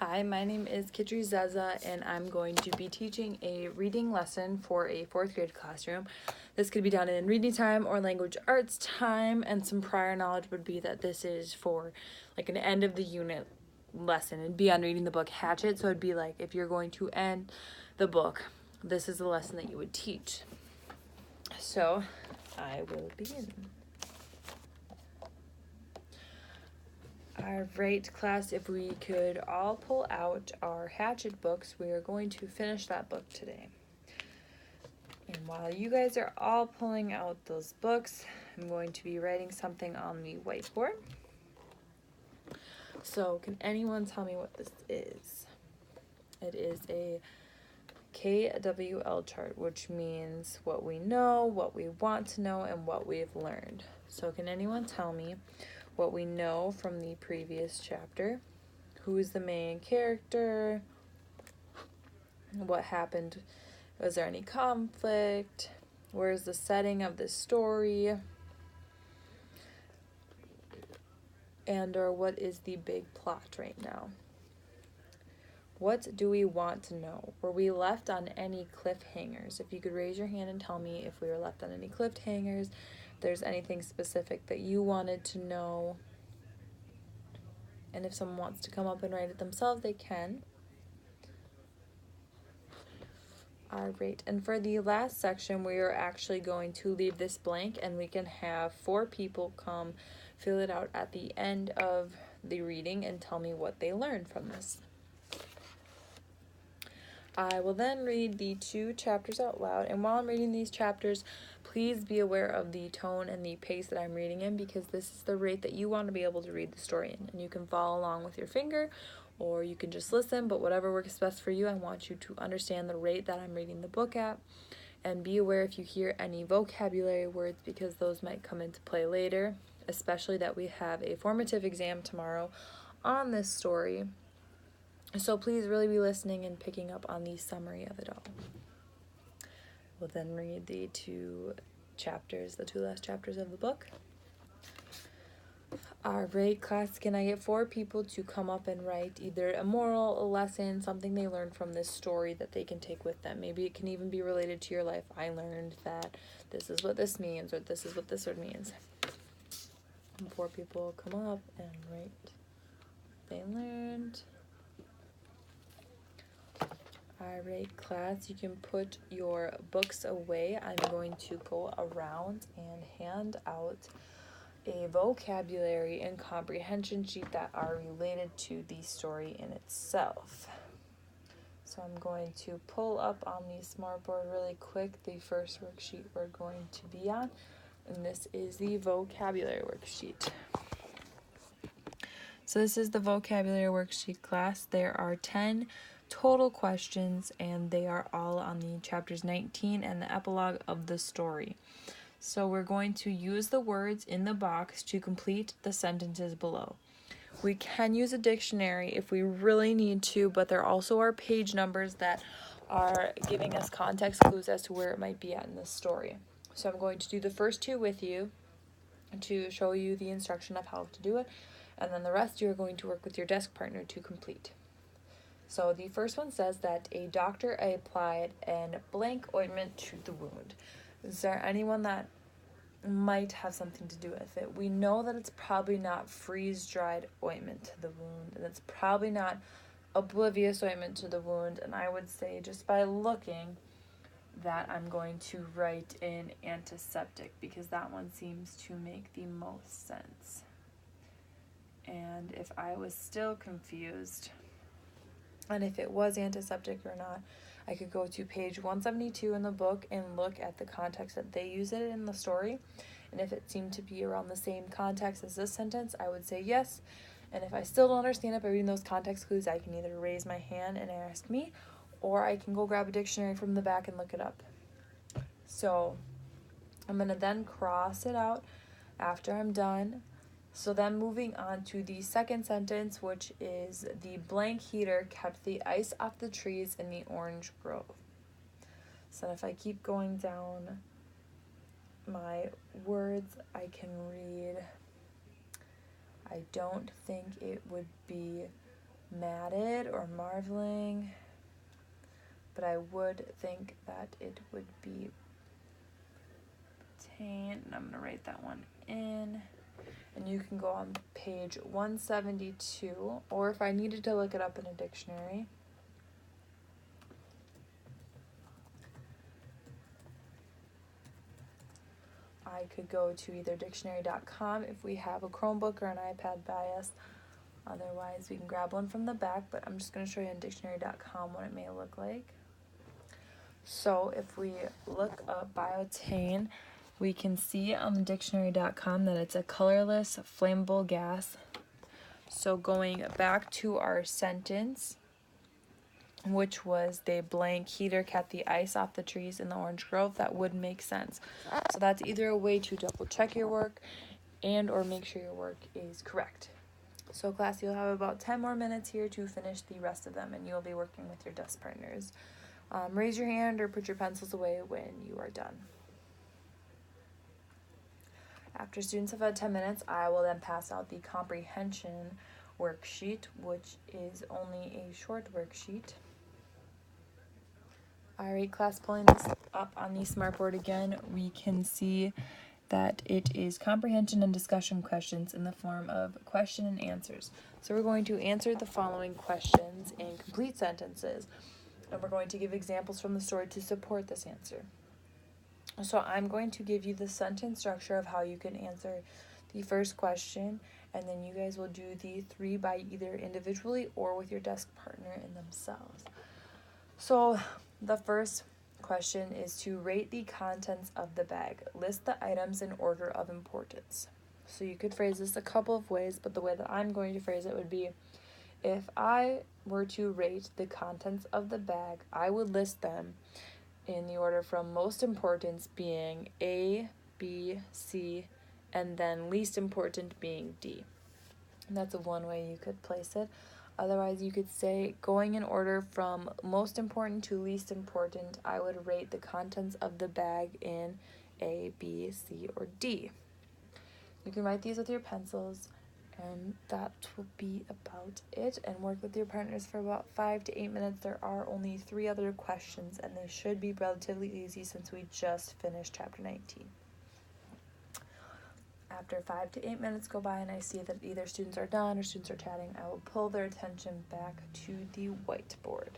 Hi, my name is Kitri Zaza, and I'm going to be teaching a reading lesson for a 4th grade classroom. This could be done in reading time or language arts time, and some prior knowledge would be that this is for like an end of the unit lesson. It'd be on reading the book Hatchet, so it'd be like if you're going to end the book, this is the lesson that you would teach. So I will begin. All right, class, if we could all pull out our Hatchet books, we are going to finish that book today. And while you guys are all pulling out those books, I'm going to be writing something on the whiteboard. So can anyone tell me what this is? It is a KWL chart, which means what we know, what we want to know, and what we've learned. So can anyone tell me what we know from the previous chapter? Who is the main character? What happened? Was there any conflict? Where's the setting of this story? And or what is the big plot right now? What do we want to know? Were we left on any cliffhangers? If you could raise your hand and tell me if we were left on any cliffhangers, if there's anything specific that you wanted to know. And if someone wants to come up and write it themselves, they can. All right, and for the last section, we are actually going to leave this blank, and we can have 4 people come fill it out at the end of the reading and tell me what they learned from this. I will then read the 2 chapters out loud, and while I'm reading these chapters, please be aware of the tone and the pace that I'm reading in, because this is the rate that you want to be able to read the story in, and you can follow along with your finger, or you can just listen, but whatever works best for you. I want you to understand the rate that I'm reading the book at, and be aware if you hear any vocabulary words, because those might come into play later, especially that we have a formative exam tomorrow on this story. So please really be listening and picking up on the summary of it all. We'll then read the 2 chapters, the 2 last chapters of the book. All right, class, can I get 4 people to come up and write either a moral, a lesson, something they learned from this story that they can take with them? Maybe it can even be related to your life. I learned that this is what this means, or this is what this word means. And 4 people come up and write what they learned. All right, class, you can put your books away. I'm going to go around and hand out a vocabulary and comprehension sheet that are related to the story in itself. So I'm going to pull up on the smartboard really quick the first worksheet we're going to be on, and this is the vocabulary worksheet. So this is the vocabulary worksheet, class. There are 10 total questions, and they are all on the chapters 19 and the epilogue of the story. So we're going to use the words in the box to complete the sentences below. We can use a dictionary if we really need to, but there also are page numbers that are giving us context clues as to where it might be at in the story. So I'm going to do the first 2 with you to show you the instruction of how to do it, and then the rest you are going to work with your desk partner to complete. So the first one says that a doctor applied an blank ointment to the wound. Is there anyone that might have something to do with it? We know that it's probably not freeze-dried ointment to the wound, and it's probably not oblivious ointment to the wound, and I would say just by looking that I'm going to write in antiseptic, because that one seems to make the most sense. And if I was still confused, and if it was antiseptic or not, I could go to page 172 in the book and look at the context that they use it in the story. And if it seemed to be around the same context as this sentence, I would say yes. And if I still don't understand it by reading those context clues, I can either raise my hand and ask me, or I can go grab a dictionary from the back and look it up. So I'm going to then cross it out after I'm done. So then moving on to the second sentence, which is the blank heater kept the ice off the trees in the orange grove. So if I keep going down my words, I can read, I don't think it would be matted or marveling, but I would think that it would be obtained. I'm going to write that one in. And you can go on page 172, or if I needed to look it up in a dictionary, I could go to either dictionary.com if we have a Chromebook or an iPad by us. Otherwise, we can grab one from the back, but I'm just going to show you on dictionary.com what it may look like. So if we look up biotane, we can see on dictionary.com that it's a colorless, flammable gas. So going back to our sentence, which was they blank heater kept the ice off the trees in the orange grove, that would make sense. So that's either a way to double check your work and or make sure your work is correct. So class, you'll have about 10 more minutes here to finish the rest of them, and you'll be working with your desk partners. Raise your hand or put your pencils away when you are done. After students have had 10 minutes, I will then pass out the comprehension worksheet, which is only a short worksheet. Alright class, pulling this up on the smartboard again, we can see that it is comprehension and discussion questions in the form of question and answers. So we're going to answer the following questions in complete sentences, and we're going to give examples from the story to support this answer. So I'm going to give you the sentence structure of how you can answer the first question, and then you guys will do the 3 by either individually or with your desk partner in themselves. So the first question is to rate the contents of the bag. List the items in order of importance. So you could phrase this a couple of ways, but the way that I'm going to phrase it would be, if I were to rate the contents of the bag, I would list them in the order from most importance being A, B, C, and then least important being D. And that's one way you could place it. Otherwise, you could say, going in order from most important to least important, I would rate the contents of the bag in A, B, C, or D. You can write these with your pencils, and that will be about it, and work with your partners for about 5 to 8 minutes. There are only 3 other questions, and they should be relatively easy since we just finished chapter 19. After 5 to 8 minutes go by and I see that either students are done or students are chatting, I will pull their attention back to the whiteboard.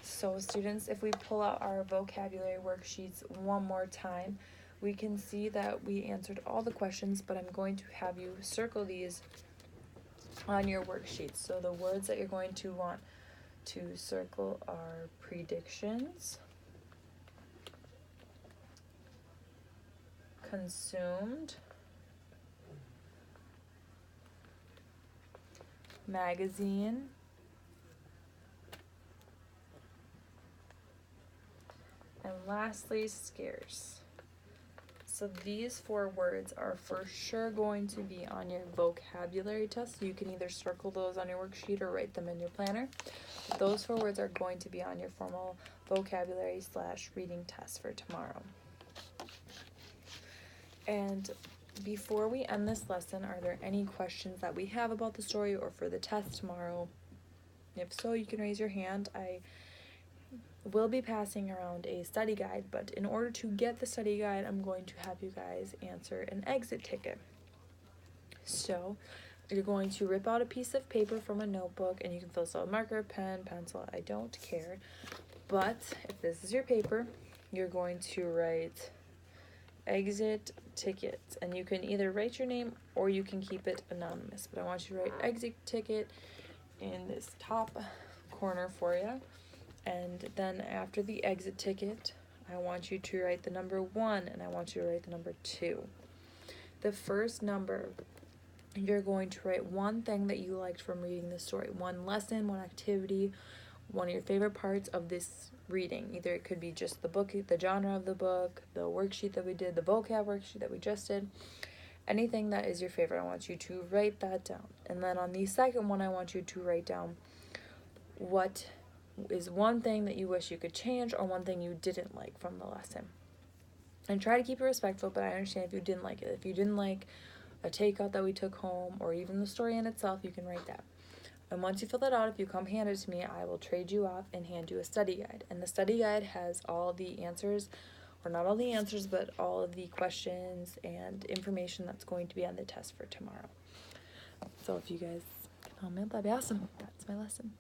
So students, if we pull out our vocabulary worksheets one more time, we can see that we answered all the questions, but I'm going to have you circle these on your worksheets. So the words that you're going to want to circle are predictions, consumed, magazine, and lastly, scarce. So these 4 words are for sure going to be on your vocabulary test. You can either circle those on your worksheet or write them in your planner. But those 4 words are going to be on your formal vocabulary / reading test for tomorrow. And before we end this lesson, are there any questions that we have about the story or for the test tomorrow? If so, you can raise your hand. I will be passing around a study guide, but in order to get the study guide, I'm going to have you guys answer an exit ticket. So you're going to rip out a piece of paper from a notebook, and you can fill this out with marker, pen, pencil, I don't care. But if this is your paper, you're going to write exit ticket, and you can either write your name or you can keep it anonymous, but I want you to write exit ticket in this top corner for you. And then after the exit ticket, I want you to write the number 1 and I want you to write the number 2. The first number, you're going to write one thing that you liked from reading the story, one lesson, one activity, one of your favorite parts of this reading. Either it could be just the book, the genre of the book, the worksheet that we did, the vocab worksheet that we just did, anything that is your favorite. I want you to write that down. And then on the second one, I want you to write down what is one thing that you wish you could change or one thing you didn't like from the lesson. And try to keep it respectful, but I understand if you didn't like it. If you didn't like a takeout that we took home or even the story in itself, you can write that. And once you fill that out, if you come hand it to me, I will trade you off and hand you a study guide. And the study guide has all the answers, or not all the answers, but all of the questions and information that's going to be on the test for tomorrow. So if you guys can help me out, that'd be awesome. That's my lesson.